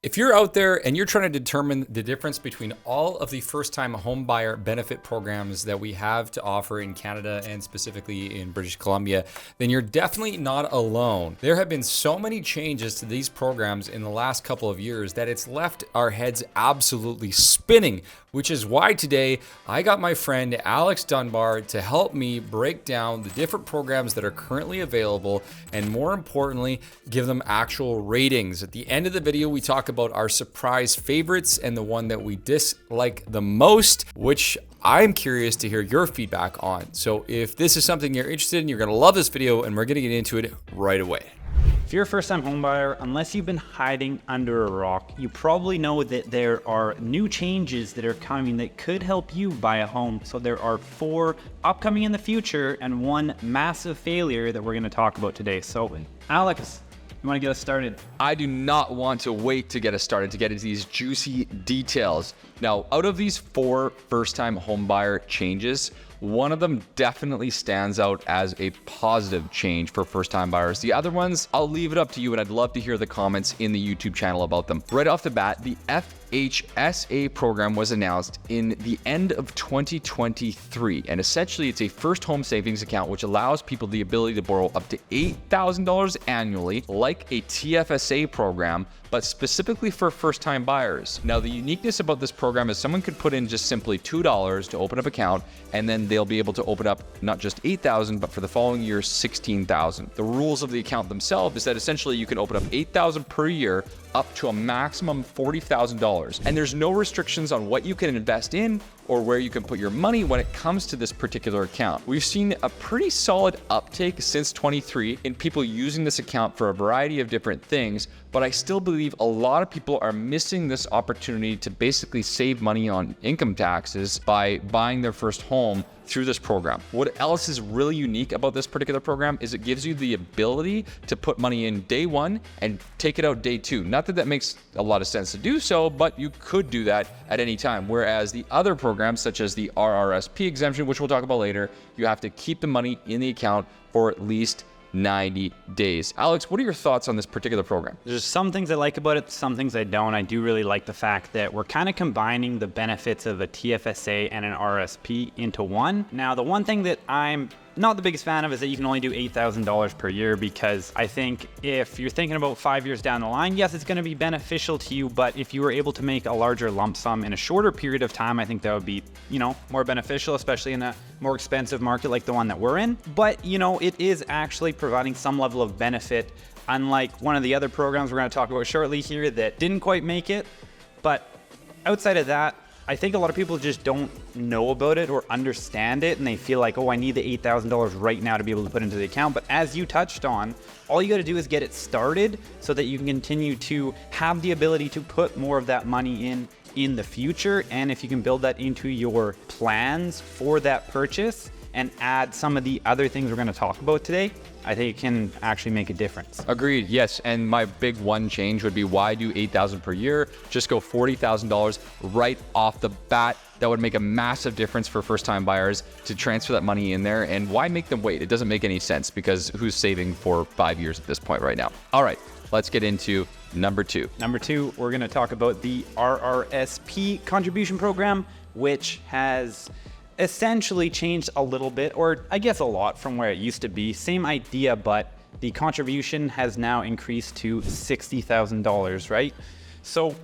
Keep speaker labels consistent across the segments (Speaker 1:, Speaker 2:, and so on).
Speaker 1: If you're out there and you're trying to determine the difference between all of the first-time home buyer benefit programs that we have to offer in Canada and specifically in British Columbia, then you're definitely not alone. There have been so many changes to these programs in the last couple of years that it's left our heads absolutely spinning, which is why today I got my friend Alex Dunbar to help me break down the different programs that are currently available and, more importantly, give them actual ratings. At the end of the video, we talk about our surprise favorites and the one that we dislike the most, which I'm curious to hear your feedback on. So if this is something you're interested in, you're gonna love this video and we're gonna get into it right away.
Speaker 2: If you're a first-time homebuyer, unless you've been hiding under a rock, you probably know that there are new changes that are coming that could help you buy a home. So there are 4 upcoming in the future and 1 massive failure that we're gonna talk about today. So Alex, you wanna get us started?
Speaker 3: I do not want to wait to get us started to get into these juicy details. Now, out of these 4 first-time homebuyer changes, one of them definitely stands out as a positive change for first-time buyers. The other ones, I'll leave it up to you, and I'd love to hear the comments in the YouTube channel about them. Right off the bat, the FHSA program was announced in the end of 2023, and essentially it's a first home savings account which allows people the ability to borrow up to $8,000 annually, like a TFSA program, but specifically for first-time buyers. Now, the uniqueness about this program is someone could put in just simply $2 to open up an account, and then they'll be able to open up not just $8,000, but for the following year, $16,000. The rules of the account themselves is that essentially you can open up $8,000 per year up to a maximum $40,000. And there's no restrictions on what you can invest in or where you can put your money when it comes to this particular account. We've seen a pretty solid uptake since 23 in people using this account for a variety of different things, but I still believe a lot of people are missing this opportunity to basically save money on income taxes by buying their first home through this program. What else is really unique about this particular program is it gives you the ability to put money in day 1 and take it out day 2. Not that that makes a lot of sense to do so, but you could do that at any time. Whereas the other programs, such as the RRSP exemption, which we'll talk about later, you have to keep the money in the account for at least 90 days. Alex, what are your thoughts on this particular program?
Speaker 2: There's some things I like about it, some things I don't. I do really like the fact that we're kind of combining the benefits of a TFSA and an RRSP into one. Now, the one thing that I'm not the biggest fan of is that you can only do $8,000 per year, because I think if you're thinking about 5 years down the line, yes, it's going to be beneficial to you, but if you were able to make a larger lump sum in a shorter period of time, I think that would be, more beneficial, especially in a more expensive market like the one that we're in. But, it is actually providing some level of benefit, unlike one of the other programs we're going to talk about shortly here that didn't quite make it. But outside of that, I think a lot of people just don't know about it or understand it, and they feel like, oh, I need the $8,000 right now to be able to put into the account. But as you touched on, all you got to do is get it started so that you can continue to have the ability to put more of that money in the future. And if you can build that into your plans for that purchase and add some of the other things we're going to talk about today, I think it can actually make a difference.
Speaker 3: Agreed, yes. And my big one change would be, why do $8,000 per year? Just go $40,000 right off the bat. That would make a massive difference for first-time buyers to transfer that money in there. And why make them wait? It doesn't make any sense, because who's saving for 5 years at this point right now? All right, let's get into number 2.
Speaker 2: Number 2, we're going to talk about the RRSP contribution program, which has essentially changed a little bit, or I guess a lot, from where it used to be. Same idea, but the contribution has now increased to $60,000, right? So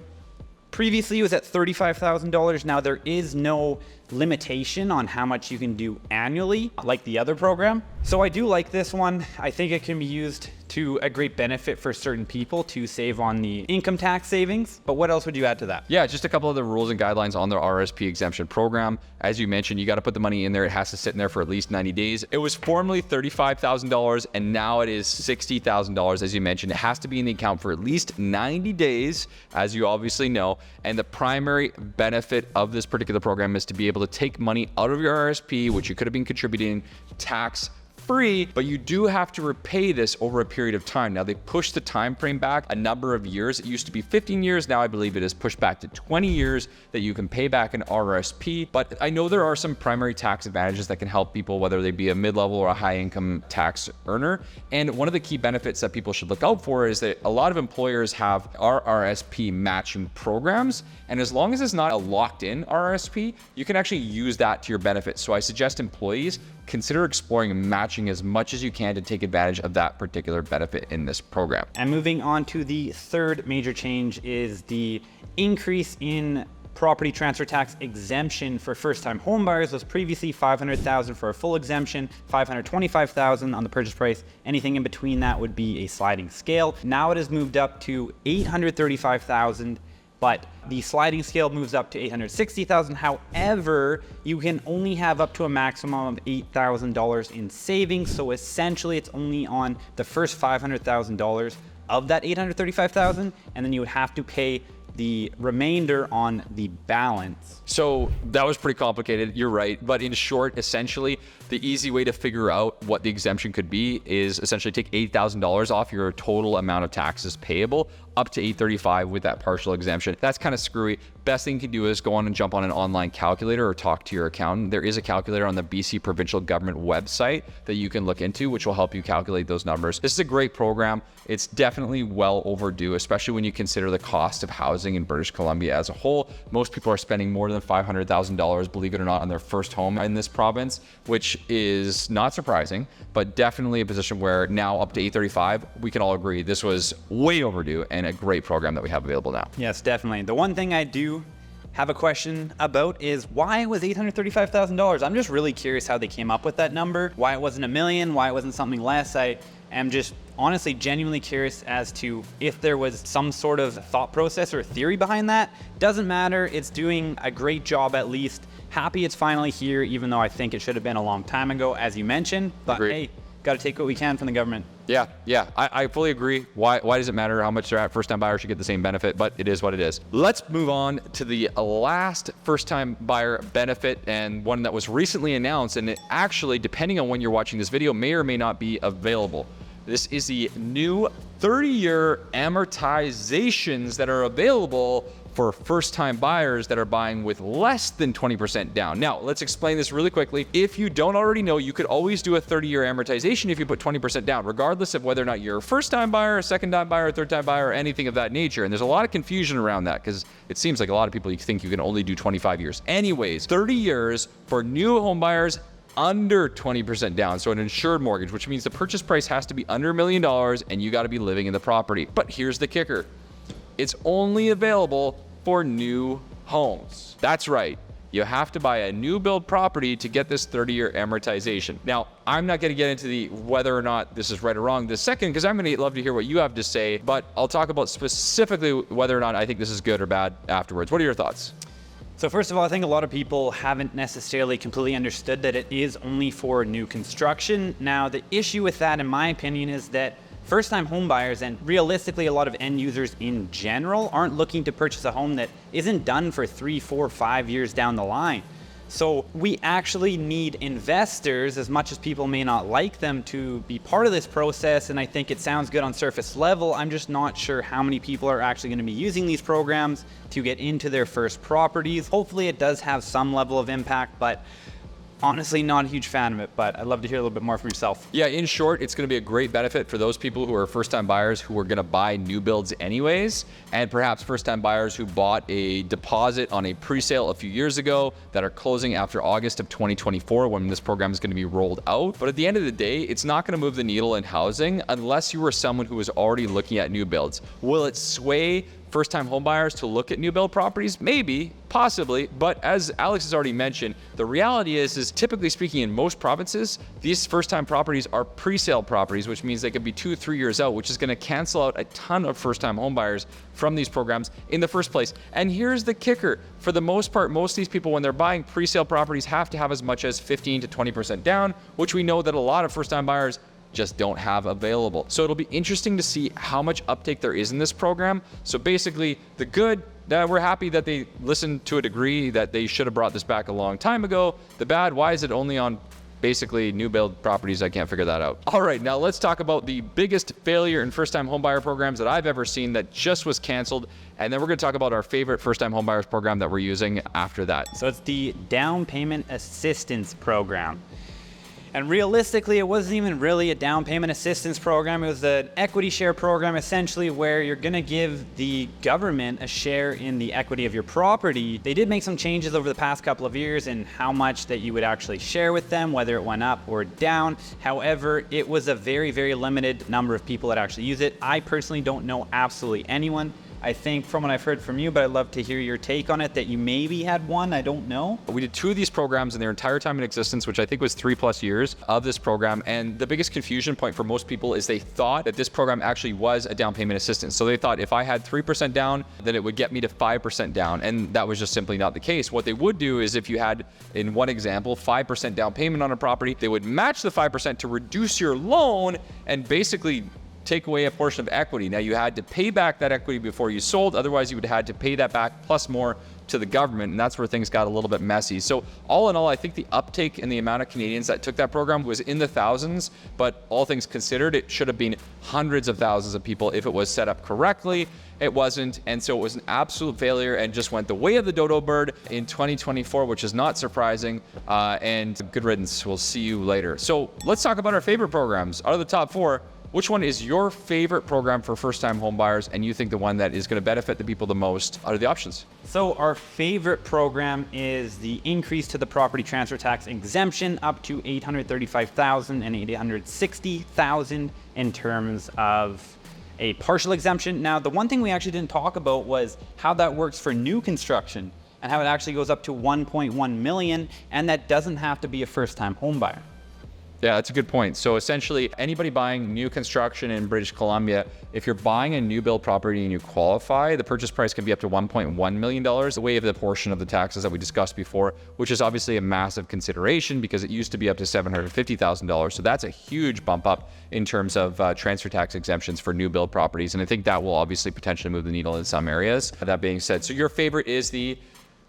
Speaker 2: previously it was at $35,000. Now there is no limitation on how much you can do annually like the other program. So I do like this one. I think it can be used to a great benefit for certain people to save on the income tax savings. But what else would you add to that?
Speaker 3: Yeah, just a couple of the rules and guidelines on the RRSP exemption program. As you mentioned, you got to put the money in there. It has to sit in there for at least 90 days. It was formerly $35,000 and now it is $60,000. As you mentioned, it has to be in the account for at least 90 days, as you obviously know. And the primary benefit of this particular program is to be able to take money out of your RRSP, which you could have been contributing tax free, but you do have to repay this over a period of time. Now, they pushed the time frame back a number of years. It used to be 15 years. Now I believe it is pushed back to 20 years that you can pay back an RRSP. But I know there are some primary tax advantages that can help people, whether they be a mid-level or a high-income tax earner. And one of the key benefits that people should look out for is that a lot of employers have RRSP matching programs. And as long as it's not a locked-in RRSP, you can actually use that to your benefit. So I suggest employees consider exploring matching as much as you can to take advantage of that particular benefit in this program.
Speaker 2: And moving on to the third major change is the increase in property transfer tax exemption for first-time homebuyers. Was previously $500,000 for a full exemption, $525,000 on the purchase price. Anything in between that would be a sliding scale. Now it has moved up to $835,000. But the sliding scale moves up to $860,000. However, you can only have up to a maximum of $8,000 in savings. So essentially, it's only on the first $500,000 of that $835,000, and then you would have to pay the remainder on the balance.
Speaker 3: So that was pretty complicated, you're right. But in short, essentially, the easy way to figure out what the exemption could be is essentially take $8,000 off your total amount of taxes payable up to $835,000 with that partial exemption. That's kind of screwy. Best thing you can do is go on and jump on an online calculator or talk to your accountant. There is a calculator on the BC provincial government website that you can look into, which will help you calculate those numbers. This is a great program. It's definitely well overdue, especially when you consider the cost of housing in British Columbia as a whole. Most people are spending more than $500,000, believe it or not, on their first home in this province, which is not surprising, but definitely a position where now up to $835,000, we can all agree this was way overdue and a great program that we have available now.
Speaker 2: Yes, definitely. The one thing I do have a question about is why it was $835,000? I'm just really curious how they came up with that number, why it wasn't $1 million, why it wasn't something less. I am just honestly genuinely curious as to if there was some sort of thought process or theory behind that. Doesn't matter. It's doing a great job at least. Happy it's finally here, even though I think it should have been a long time ago, as you mentioned. But
Speaker 3: Agreed.
Speaker 2: Hey, got to take what we can from the government.
Speaker 3: Yeah, I fully agree. Why does it matter how much they're at? First-time buyers should get the same benefit, but it is what it is. Let's move on to the last first-time buyer benefit, and one that was recently announced, and it actually, depending on when you're watching this video, may or may not be available. This is the new 30-year amortizations that are available for first-time buyers that are buying with less than 20% down. Now, let's explain this really quickly. If you don't already know, you could always do a 30-year amortization if you put 20% down, regardless of whether or not you're a first-time buyer, a second-time buyer, a third-time buyer, or anything of that nature. And there's a lot of confusion around that because it seems like a lot of people think you can only do 25 years. Anyways, 30 years for new home buyers under 20% down, so an insured mortgage, which means the purchase price has to be under $1 million and you got to be living in the property. But here's the kicker. It's only available for new homes. That's right. You have to buy a new build property to get this 30-year amortization. Now, I'm not going to get into the whether or not this is right or wrong this second, because I'm going to love to hear what you have to say, but I'll talk about specifically whether or not I think this is good or bad afterwards. What are your thoughts?
Speaker 2: So first of all, I think a lot of people haven't necessarily completely understood that it is only for new construction. Now, the issue with that, in my opinion, is that first-time home buyers and realistically a lot of end users in general aren't looking to purchase a home that isn't done for 3, 4, 5 years down the line. So we actually need investors, as much as people may not like them, to be part of this process. And I think it sounds good on surface level. I'm just not sure how many people are actually going to be using these programs to get into their first properties. Hopefully it does have some level of impact, but honestly, not a huge fan of it, but I'd love to hear a little bit more from yourself.
Speaker 3: Yeah, in short, it's going to be a great benefit for those people who are first-time buyers who are going to buy new builds anyways, and perhaps first-time buyers who bought a deposit on a pre-sale a few years ago that are closing after August of 2024 when this program is going to be rolled out. But at the end of the day, it's not going to move the needle in housing unless you were someone who was already looking at new builds. Will it sway first-time home buyers to look at new build properties? Maybe, possibly, but as Alex has already mentioned, the reality is typically speaking in most provinces, these first-time properties are pre-sale properties, which means they could be 2-3 years out, which is going to cancel out a ton of first-time home buyers from these programs in the first place. And here's the kicker. For the most part, most of these people, when they're buying pre-sale properties, have to have as much as 15 to 20% down, which we know that a lot of first-time buyers just don't have available. So it'll be interesting to see how much uptake there is in this program. So basically, the good, we're happy that they listened to a degree that they should have brought this back a long time ago. The bad, why is it only on Basically, new build properties, I can't figure that out. All right, now let's talk about the biggest failure in first-time homebuyer programs that I've ever seen that just was canceled. And then we're gonna talk about our favorite first-time homebuyers program that we're using after that.
Speaker 2: So it's the down payment assistance program. And realistically, it wasn't even really a down payment assistance program. It was an equity share program, essentially, where you're gonna give the government a share in the equity of your property. They did make some changes over the past couple of years in how much that you would actually share with them, whether it went up or down. However, it was a very, very limited number of people that actually use it. I personally don't know absolutely anyone. I think from what I've heard from you, but I'd love to hear your take on it, that you maybe had one, I don't know.
Speaker 3: We did 2 of these programs in their entire time in existence, which I think was 3+ years of this program. And the biggest confusion point for most people is they thought that this program actually was a down payment assistance. So they thought if I had 3% down, that it would get me to 5% down. And that was just simply not the case. What they would do is if you had, in one example, 5% down payment on a property, they would match the 5% to reduce your loan and basically take away a portion of equity. Now, you had to pay back that equity before you sold. Otherwise, you would have had to pay that back plus more to the government. And that's where things got a little bit messy. So all in all, I think the uptake and the amount of Canadians that took that program was in the thousands, but all things considered, it should have been hundreds of thousands of people if it was set up correctly. It wasn't. And so it was an absolute failure and just went the way of the dodo bird in 2024, which is not surprising. And good riddance. We'll see you later. So let's talk about our favorite programs. Out of the top 4, which one is your favorite program for first-time home buyers, and you think the one that is going to benefit the people the most out of the options?
Speaker 2: So our favorite program is the increase to the property transfer tax exemption up to $835,000 and $860,000 in terms of a partial exemption. Now, the one thing we actually didn't talk about was how that works for new construction and how it actually goes up to $1.1 million, and that doesn't have to be a first-time home buyer.
Speaker 3: Yeah, that's a good point. So essentially, anybody buying new construction in British Columbia, if you're buying a new build property and you qualify, the purchase price can be up to $1.1 million, waive the portion of the taxes that we discussed before, which is obviously a massive consideration because it used to be up to $750,000. So that's a huge bump up in terms of transfer tax exemptions for new build properties. And I think that will obviously potentially move the needle in some areas. That being said, so your favorite is the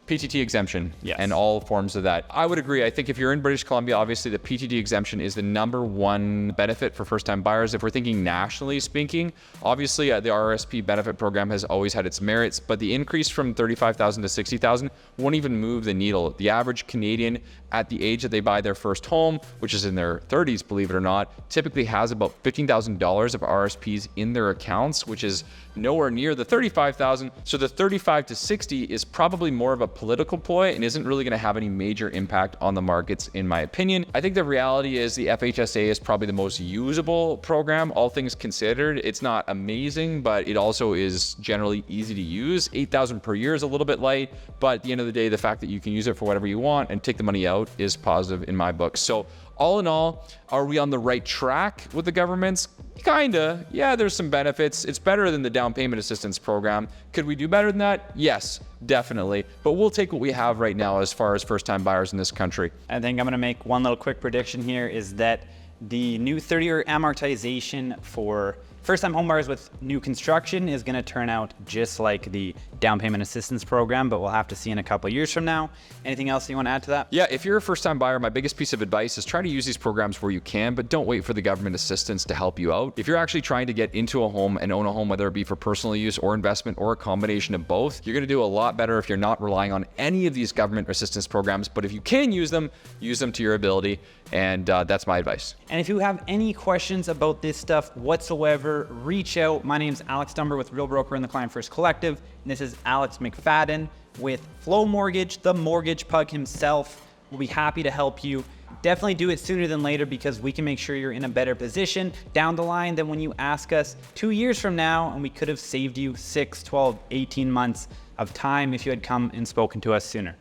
Speaker 3: PTT exemption.
Speaker 2: Yes.
Speaker 3: And all forms of that. I would agree. I think if you're in British Columbia, obviously the PTT exemption is the #1 benefit for first-time buyers. If we're thinking nationally speaking, obviously the RRSP benefit program has always had its merits, but the increase from $35,000 to $60,000 won't even move the needle. The average Canadian at the age that they buy their first home, which is in their 30s, believe it or not, typically has about $15,000 of RRSPs in their accounts, which is nowhere near the $35,000. So the 35 to 60 is probably more of a political ploy and isn't really going to have any major impact on the markets, in my opinion. I think the reality is the FHSA is probably the most usable program, all things considered. It's not amazing, but it also is generally easy to use. $8,000 per year is a little bit light, but at the end of the day, the fact that you can use it for whatever you want and take the money out is positive in my book. So all in all, are we on the right track with the governments? Kinda. Yeah, there's some benefits. It's better than the down payment assistance program. Could we do better than that? Yes, definitely. But we'll take what we have right now as far as first-time buyers in this country.
Speaker 2: I think I'm going to make one little quick prediction here is that the new 30-year amortization for first-time homebuyers with new construction is going to turn out just like the down payment assistance program, but we'll have to see in a couple of years from now. Anything else you want to add to that?
Speaker 3: Yeah, if you're a first-time buyer, my biggest piece of advice is try to use these programs where you can, but don't wait for the government assistance to help you out. If you're actually trying to get into a home and own a home, whether it be for personal use or investment or a combination of both, you're going to do a lot better if you're not relying on any of these government assistance programs. But if you can use them to your ability, and that's my advice.
Speaker 2: And if you have any questions about this stuff whatsoever, reach out. My name's Alex Dunbar with Real Broker and the Client First Collective. And this is Alex McFadyen with Flow Mortgage, the mortgage pug himself. We'll be happy to help you. Definitely do it sooner than later because we can make sure you're in a better position down the line than when you ask us 2 years from now, and we could have saved you 6, 12, 18 months of time if you had come and spoken to us sooner.